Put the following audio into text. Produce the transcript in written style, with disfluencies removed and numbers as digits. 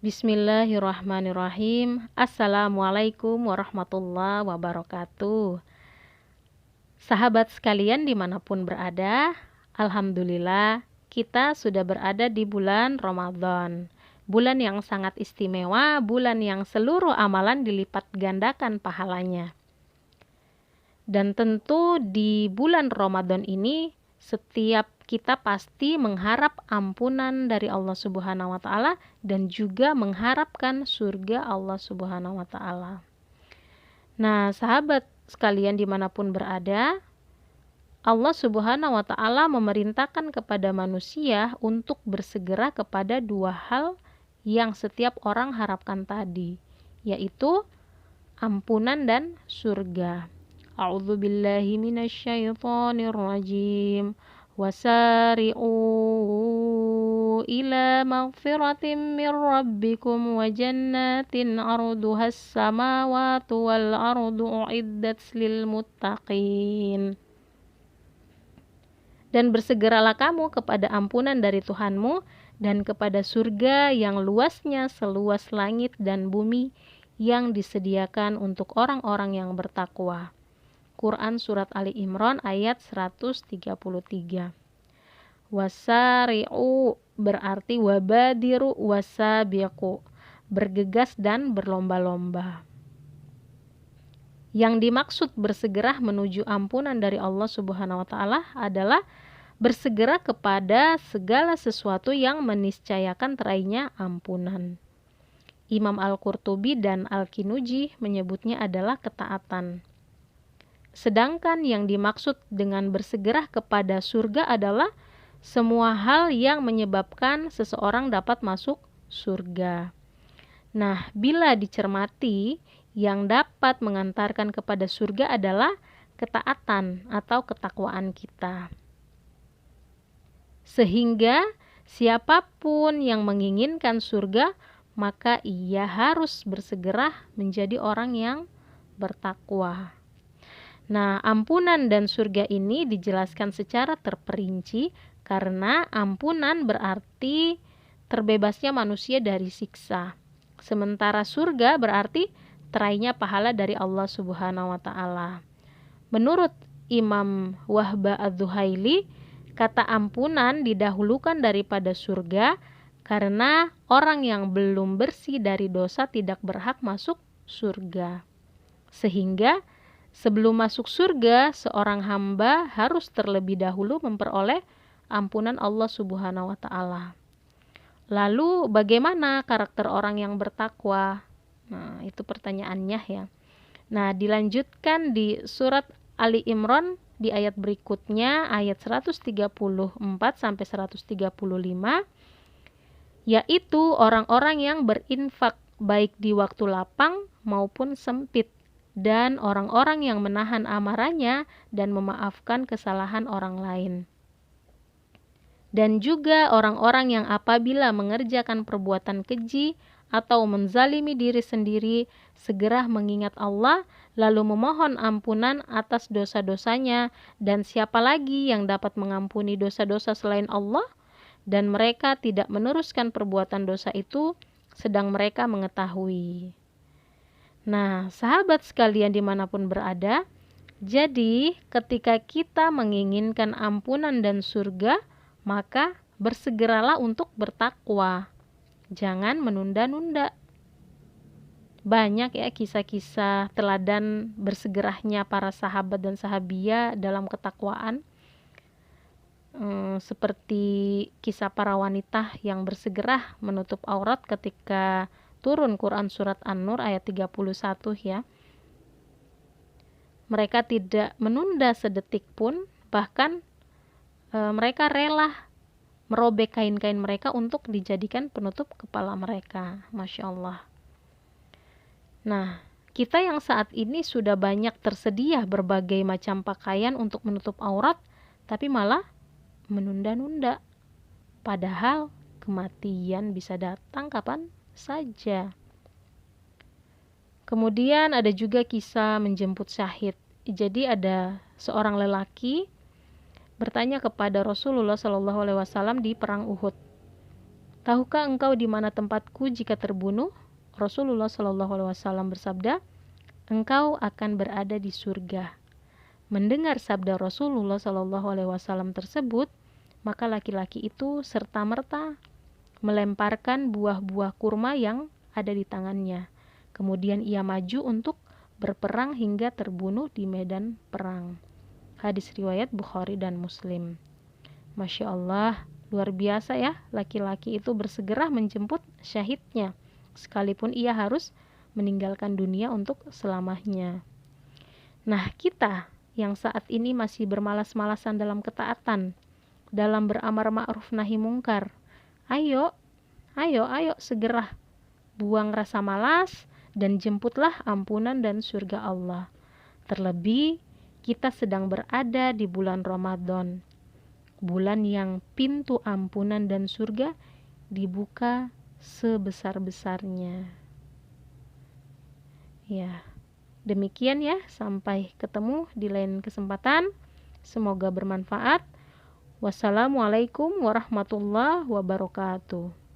Bismillahirrahmanirrahim. Assalamualaikum warahmatullahi wabarakatuh. Sahabat sekalian dimanapun berada, alhamdulillah kita sudah berada di bulan Ramadan. Bulan yang sangat istimewa, bulan yang seluruh amalan dilipat gandakan pahalanya. Dan tentu di bulan Ramadan ini setiap kita pasti mengharap ampunan dari Allah Subhanahu wa taala dan juga mengharapkan surga Allah Subhanahu wa taala. Nah, sahabat sekalian dimanapun berada, Allah Subhanahu wa taala memerintahkan kepada manusia untuk bersegera kepada dua hal yang setiap orang harapkan tadi, yaitu ampunan dan surga. A'udzu billahi minasyaitonir rajim. Wasari'u ila maghfiratin min rabbikum wa jannatin 'arduhas samawati wal ardu u'iddat lil muttaqin. Dan bersegeralah kamu kepada ampunan dari Tuhanmu dan kepada surga yang luasnya seluas langit dan bumi yang disediakan untuk orang-orang yang bertakwa. Quran Surat Ali Imran ayat 133. Wasari'u berarti wabadiru wasabiqu, bergegas dan berlomba-lomba. Yang dimaksud bersegera menuju ampunan dari Allah Subhanahu wa taala adalah bersegera kepada segala sesuatu yang meniscayakan teraihnya ampunan. Imam Al-Qurtubi dan Al-Kinuji menyebutnya adalah ketaatan. Sedangkan yang dimaksud dengan bersegera kepada surga adalah semua hal yang menyebabkan seseorang dapat masuk surga. Nah, bila dicermati, yang dapat mengantarkan kepada surga adalah ketaatan atau ketakwaan kita. Sehingga siapapun yang menginginkan surga, maka ia harus bersegera menjadi orang yang bertakwa. Nah, ampunan dan surga ini dijelaskan secara terperinci karena ampunan berarti terbebasnya manusia dari siksa. Sementara surga berarti teraihnya pahala dari Allah Subhanahu wa taala. Menurut Imam Wahbah Adz-Dzuhaili, kata ampunan didahulukan daripada surga karena orang yang belum bersih dari dosa tidak berhak masuk surga. Sehingga sebelum masuk surga, seorang hamba harus terlebih dahulu memperoleh ampunan Allah Subhanahu wa taala. Lalu bagaimana karakter orang yang bertakwa? Nah, itu pertanyaannya ya. Nah, dilanjutkan di surat Ali Imran di ayat berikutnya, ayat 134 sampai 135, yaitu orang-orang yang berinfak baik di waktu lapang maupun sempit, dan orang-orang yang menahan amarahnya dan memaafkan kesalahan orang lain. Dan juga orang-orang yang apabila mengerjakan perbuatan keji atau menzalimi diri sendiri, segera mengingat Allah, lalu memohon ampunan atas dosa-dosanya, dan siapa lagi yang dapat mengampuni dosa-dosa selain Allah, dan mereka tidak meneruskan perbuatan dosa itu, sedang mereka mengetahui. Nah, sahabat sekalian dimanapun berada, jadi ketika kita menginginkan ampunan dan surga, maka bersegeralah untuk bertakwa. Jangan menunda-nunda. Banyak ya kisah-kisah teladan bersegerahnya para sahabat dan sahabiah dalam ketakwaan. Seperti kisah para wanita yang bersegera menutup aurat ketika turun Quran Surat An-Nur ayat 31 ya. Mereka tidak menunda sedetik pun, bahkan mereka rela merobek kain-kain mereka untuk dijadikan penutup kepala mereka. Masya Allah. Nah, kita yang saat ini sudah banyak tersedia berbagai macam pakaian untuk menutup aurat, tapi malah menunda-nunda. Padahal kematian bisa datang kapan saja. Kemudian ada juga kisah menjemput syahid. Jadi ada seorang lelaki bertanya kepada Rasulullah SAW di perang Uhud, Tahukah engkau di mana tempatku jika terbunuh? Rasulullah Shallallahu Alaihi Wasallam bersabda, engkau akan berada di surga. Mendengar sabda Rasulullah Shallallahu Alaihi Wasallam tersebut, maka laki-laki itu serta-merta melemparkan buah-buah kurma yang ada di tangannya. Kemudian ia maju untuk berperang hingga terbunuh di medan perang. Hadis riwayat Bukhari dan Muslim. Masya Allah, luar biasa ya, laki-laki itu bersegera menjemput syahidnya, sekalipun ia harus meninggalkan dunia untuk selamanya. Nah, kita yang saat ini masih bermalas-malasan dalam ketaatan, dalam beramar ma'ruf nahi mungkar, ayo segera buang rasa malas dan jemputlah ampunan dan surga Allah. Terlebih kita sedang berada di bulan Ramadan, bulan yang pintu ampunan dan surga dibuka sebesar-besarnya. Ya, demikian ya, sampai ketemu di lain kesempatan. Semoga bermanfaat. Wassalamualaikum warahmatullahi wabarakatuh.